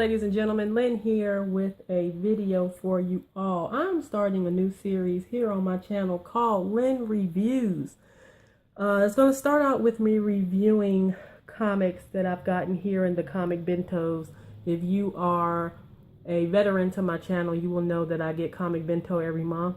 ladies and gentlemen, Lynn here with a video for you all. I'm starting a new series here on my channel called Lynn Reviews. It's going to start out with me reviewing comics that I've gotten here in the comic bentos. If you are a veteran to my channel, you will know that I get comic bento every month.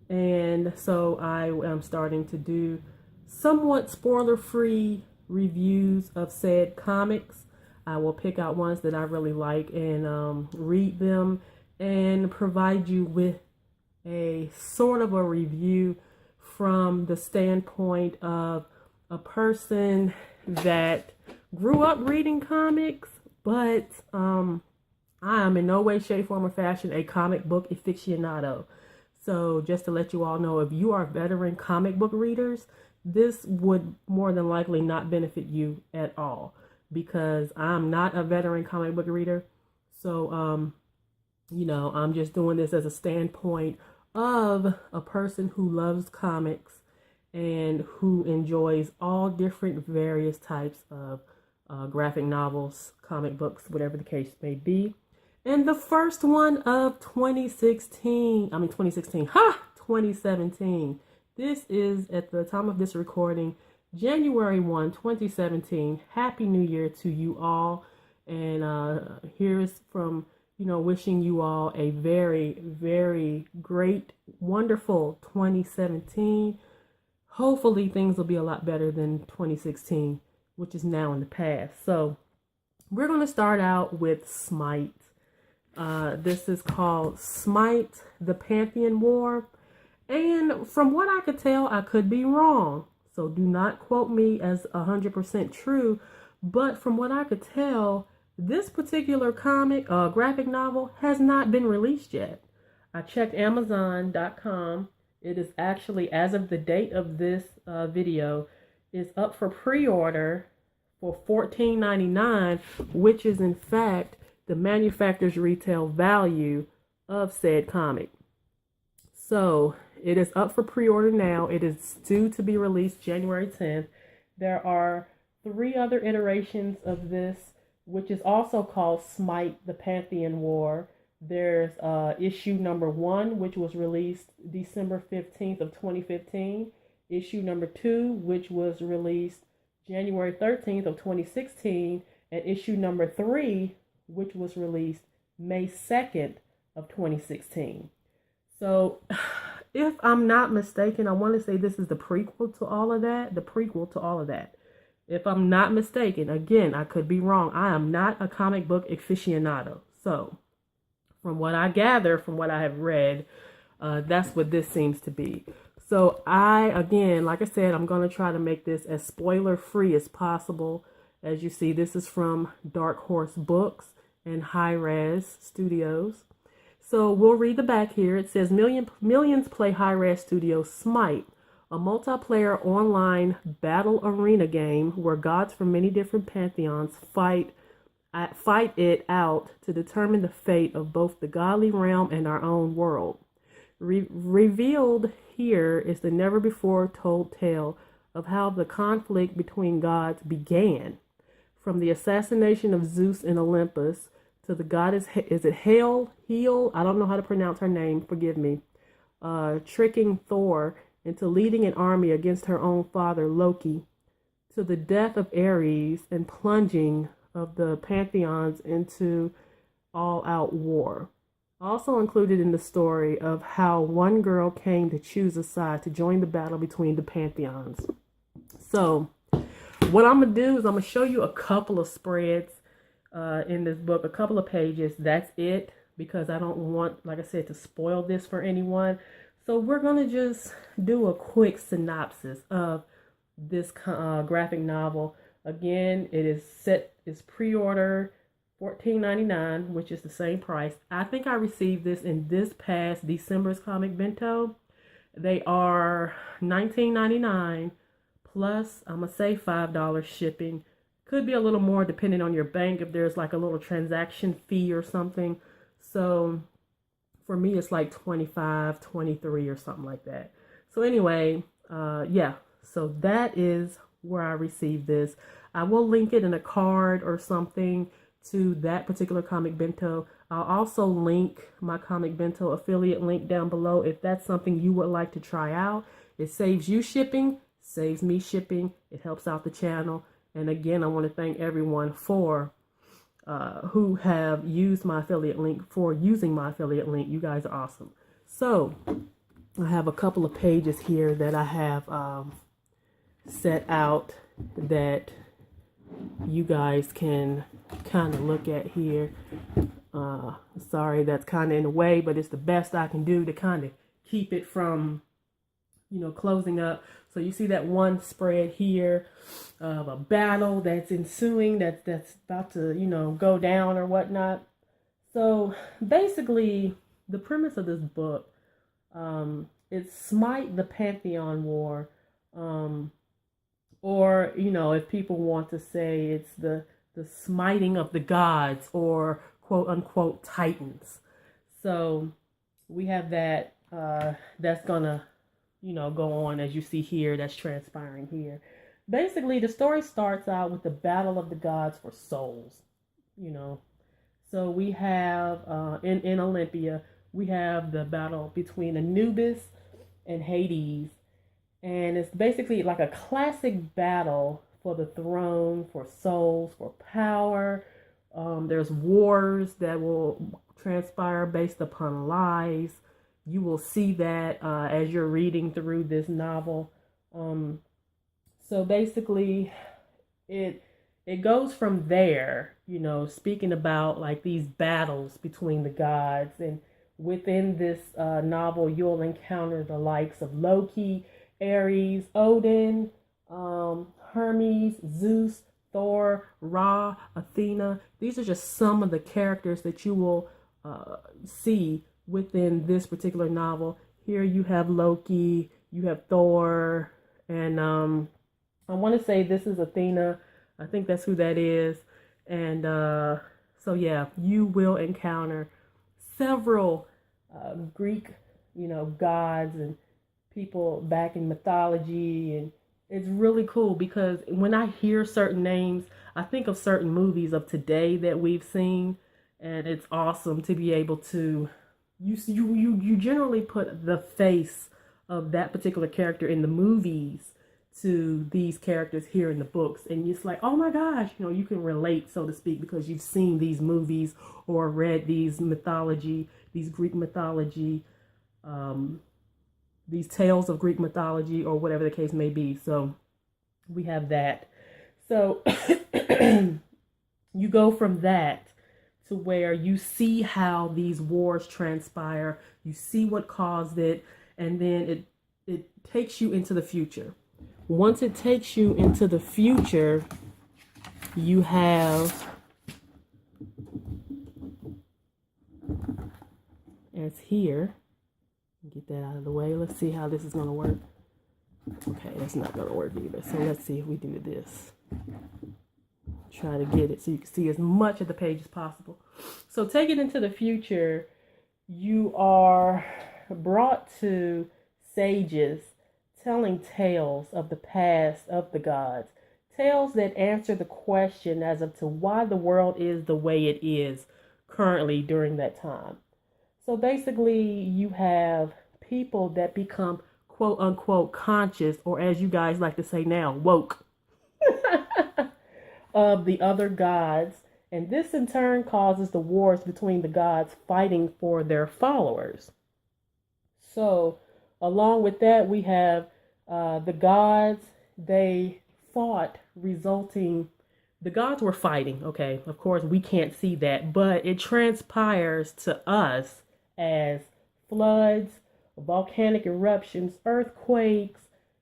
And so I am starting to do somewhat spoiler-free reviews of said comics. I will pick out ones that I really like and read them and provide you with a sort of a review from the standpoint of a person that grew up reading comics, but I am in no way, shape, form, or fashion a comic book aficionado. So just to let you all know, if you are veteran comic book readers, this would more than likely not benefit you at all, because I'm not a veteran comic book reader. So, I'm just doing this as a standpoint of a person who loves comics and who enjoys all different various types of graphic novels, comic books, whatever the case may be. And the first one of 2017. This is, at the time of this recording, January 1, 2017. Happy New Year to you all. And here's from, wishing you all a very, very great, wonderful 2017. Hopefully things will be a lot better than 2016, which is now in the past. So we're going to start out with Smite. This is called Smite The Pantheon War. And from what I could tell, I could be wrong. So do not quote me as 100% true, but from what I could tell, this particular comic, graphic novel, has not been released yet. I checked Amazon.com. It is actually, as of the date of this video, is up for pre-order for $14.99, which is in fact the manufacturer's retail value of said comic. So it is up for pre-order now. It is due to be released January 10th. There are 3 other iterations of this, which is also called Smite The Pantheon War. There's issue number 1, which was released December 15th of 2015. Issue number 2, which was released January 13th of 2016. And issue number 3, which was released May 2nd of 2016. So if I'm not mistaken, I want to say this is the prequel to all of that. If I'm not mistaken, again, I could be wrong. I am not a comic book aficionado. So from what I gather, from what I have read, that's what this seems to be. So again, like I said, I'm going to try to make this as spoiler free as possible. As you see, this is from Dark Horse Books and Hi-Rez Studios. So we'll read the back here. It says, millions play Hi-Rez Studios' Smite, a multiplayer online battle arena game where gods from many different pantheons fight it out to determine the fate of both the godly realm and our own world. Revealed here is the never-before-told tale of how the conflict between gods began, from the assassination of Zeus in Olympus to the goddess, is it Hel? I don't know how to pronounce her name, forgive me. Tricking Thor into leading an army against her own father, Loki, to the death of Ares and plunging of the pantheons into all-out war. Also included in the story of how one girl came to choose a side to join the battle between the pantheons. So what I'm going to do is I'm going to show you a couple of spreads in this book, a couple of pages. That's it, because I don't want, like I said, to spoil this for anyone. So we're going to just do a quick synopsis of this graphic novel. Again, it's pre-order $14.99, which is the same price. I think I received this in this past December's comic bento. They are $19.99 plus, I'm going to say $5 shipping. Could be a little more depending on your bank if there's like a little transaction fee or something. So for me, it's like $25, $23 or something like that. So anyway, yeah, so that is where I received this. I will link it in a card or something to that particular comic bento. I'll also link my comic bento affiliate link down below if that's something you would like to try out. It saves you shipping, saves me shipping, it helps out the channel. And again, I want to thank everyone for who have used my affiliate link, for using my affiliate link. You guys are awesome. So I have a couple of pages here that I have set out that you guys can kind of look at here. Sorry, that's kind of in the way, but it's the best I can do to kind of keep it from, you know, closing up. So you see that one spread here of a battle that's ensuing, that's about to, you know, go down or whatnot. So basically, the premise of this book, it's Smite The Pantheon War, or, you know, if people want to say it's the smiting of the gods, or quote unquote titans. So we have that, that's gonna, you know, go on as you see here, that's transpiring here. Basically, the story starts out with the battle of the gods for souls, you know. So we have, in Olympia, we have the battle between Anubis and Hades. And it's basically like a classic battle for the throne, for souls, for power. There's wars that will transpire based upon lies. You will see that as you're reading through this novel. So basically, it goes from there, you know, speaking about like these battles between the gods. And within this novel, you'll encounter the likes of Loki, Ares, Odin, Hermes, Zeus, Thor, Ra, Athena. These are just some of the characters that you will see within this particular novel. Here you have Loki, you have Thor, and I want to say this is Athena. I think that's who that is. And so yeah, you will encounter several Greek, you know, gods and people back in mythology. And it's really cool because when I hear certain names, I think of certain movies of today that we've seen, and it's awesome to be able to you generally put the face of that particular character in the movies to these characters here in the books, and it's like, oh my gosh, you know, you can relate, so to speak, because you've seen these movies or read these mythology, these Greek mythology, these tales of Greek mythology, or whatever the case may be. So we have that. So you go from that to where you see how these wars transpire, you see what caused it, and then it takes you into the future. Once it takes you into the future, you have, as here, get that out of the way. Let's see how this is going to work. Okay, that's not going to work either. So let's see if we do this. Try to get it so you can see as much of the page as possible. So take it into the future. You are brought to sages telling tales of the past of the gods. Tales that answer the question as to why the world is the way it is currently during that time. So basically, you have people that become quote unquote conscious, or as you guys like to say now, woke, of the other gods. And this in turn causes the wars between the gods fighting for their followers. So along with that, we have the gods, they fought, resulting, the gods were fighting, okay, of course we can't see that, but it transpires to us as floods, volcanic eruptions, earthquakes,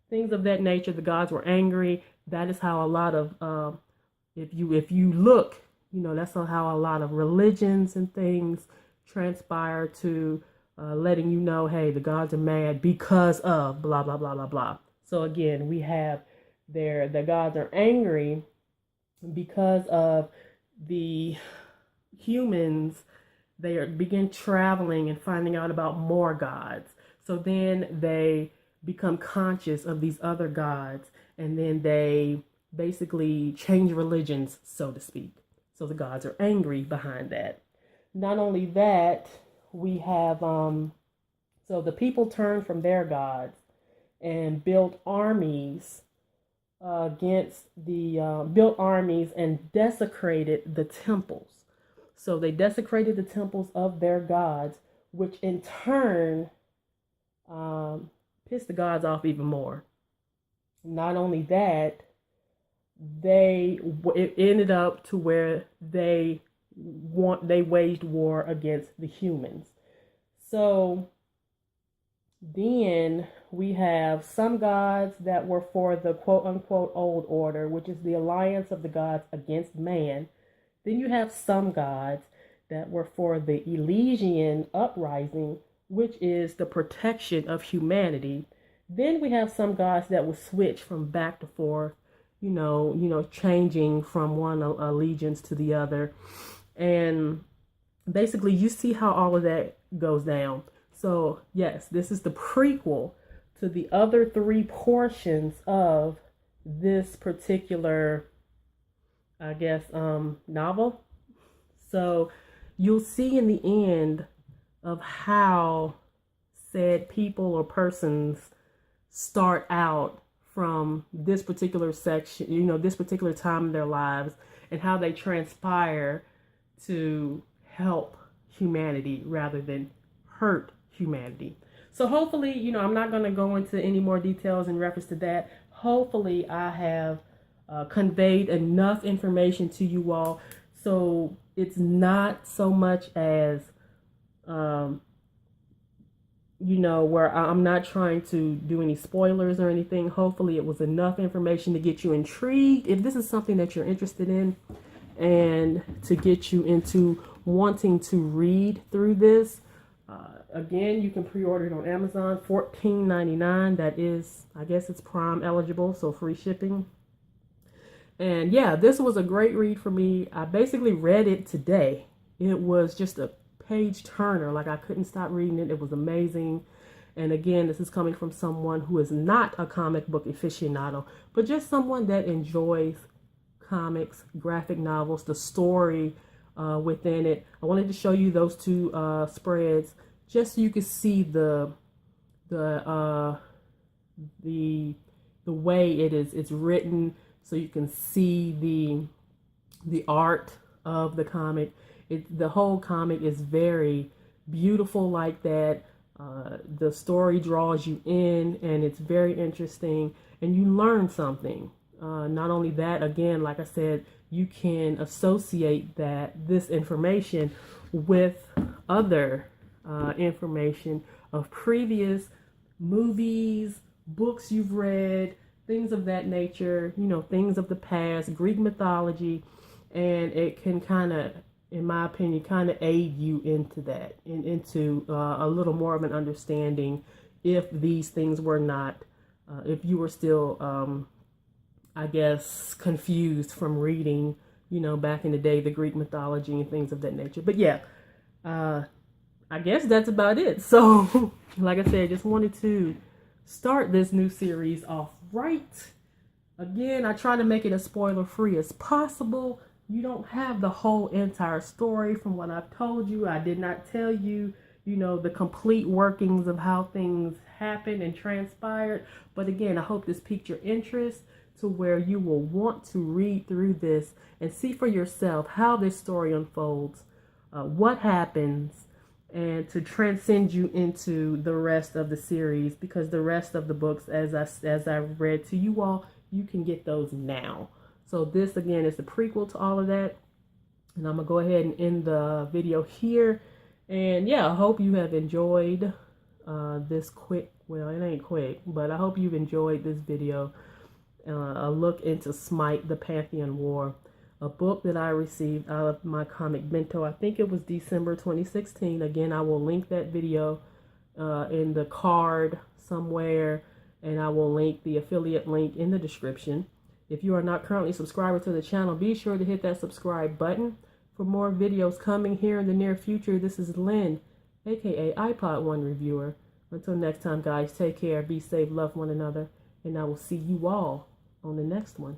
things of that nature. The gods were angry. That is how a lot of, if you look, you know, that's how a lot of religions and things transpire to letting you know, hey, the gods are mad because of blah, blah, blah, blah, blah. So again, we have the gods are angry because of the humans. They begin traveling and finding out about more gods. So then they become conscious of these other gods, and then they basically change religions, so to speak. So the gods are angry behind that. Not only that, we have so the people turned from their gods and built armies against the built armies and desecrated the temples. So they desecrated the temples of their gods, which in turn pissed the gods off even more. Not only that, it ended up to where they waged war against the humans. So then we have some gods that were for the quote unquote old order, which is the alliance of the gods against man. Then you have some gods that were for the Elysian uprising, which is the protection of humanity. Then we have some gods that will switch from back to forth, changing from one allegiance to the other. And basically you see how all of that goes down. So yes, this is the prequel to the other three portions of this particular, I guess, novel. So you'll see in the end of how said people or persons start out from this particular section, this particular time in their lives, and how they transpire to help humanity rather than hurt humanity. So hopefully, I'm not going to go into any more details in reference to that. Hopefully I have conveyed enough information to you all so it's not so much as where I'm not trying to do any spoilers or anything. Hopefully it was enough information to get you intrigued if this is something that you're interested in, and to get you into wanting to read through this. Again, you can pre-order it on Amazon, $14.99. That is, I guess it's Prime eligible, so free shipping. And yeah, this was a great read for me. I basically read it today. It was just a page turner. Like, I couldn't stop reading it. It was amazing. And again, this is coming from someone who is not a comic book aficionado, but just someone that enjoys comics, graphic novels, the story within it. I wanted to show you those two spreads just so you could see the way it's written, so you can see the art of the comic. The whole comic is very beautiful like that. The story draws you in, and it's very interesting, and you learn something. Not only that, again, like I said, you can associate this information with other information of previous movies, books you've read, things of that nature, things of the past, Greek mythology, and it can kind of, in my opinion, kind of aid you into that, and into a little more of an understanding if these things were not, if you were still, I guess, confused from reading, back in the day, the Greek mythology and things of that nature. But yeah, I guess that's about it. So, like I said, just wanted to start this new series off right. Again, I try to make it as spoiler-free as possible. You don't have the whole entire story from what I've told you. I did not tell you, the complete workings of how things happened and transpired. But again, I hope this piqued your interest to where you will want to read through this and see for yourself how this story unfolds, what happens, and to transcend you into the rest of the series, because the rest of the books, as I read to you all, you can get those now. So this, again, is the prequel to all of that. And I'm going to go ahead and end the video here. And yeah, I hope you have enjoyed this quick, well, it ain't quick, but I hope you've enjoyed this video. A look into Smite The Pantheon War, a book that I received out of my comic bento. I think it was December 2016. Again, I will link that video in the card somewhere, and I will link the affiliate link in the description. If you are not currently subscribed to the channel, be sure to hit that subscribe button for more videos coming here in the near future. This is Lynn, aka iPod One Reviewer. Until next time, guys, take care, be safe, love one another, and I will see you all on the next one.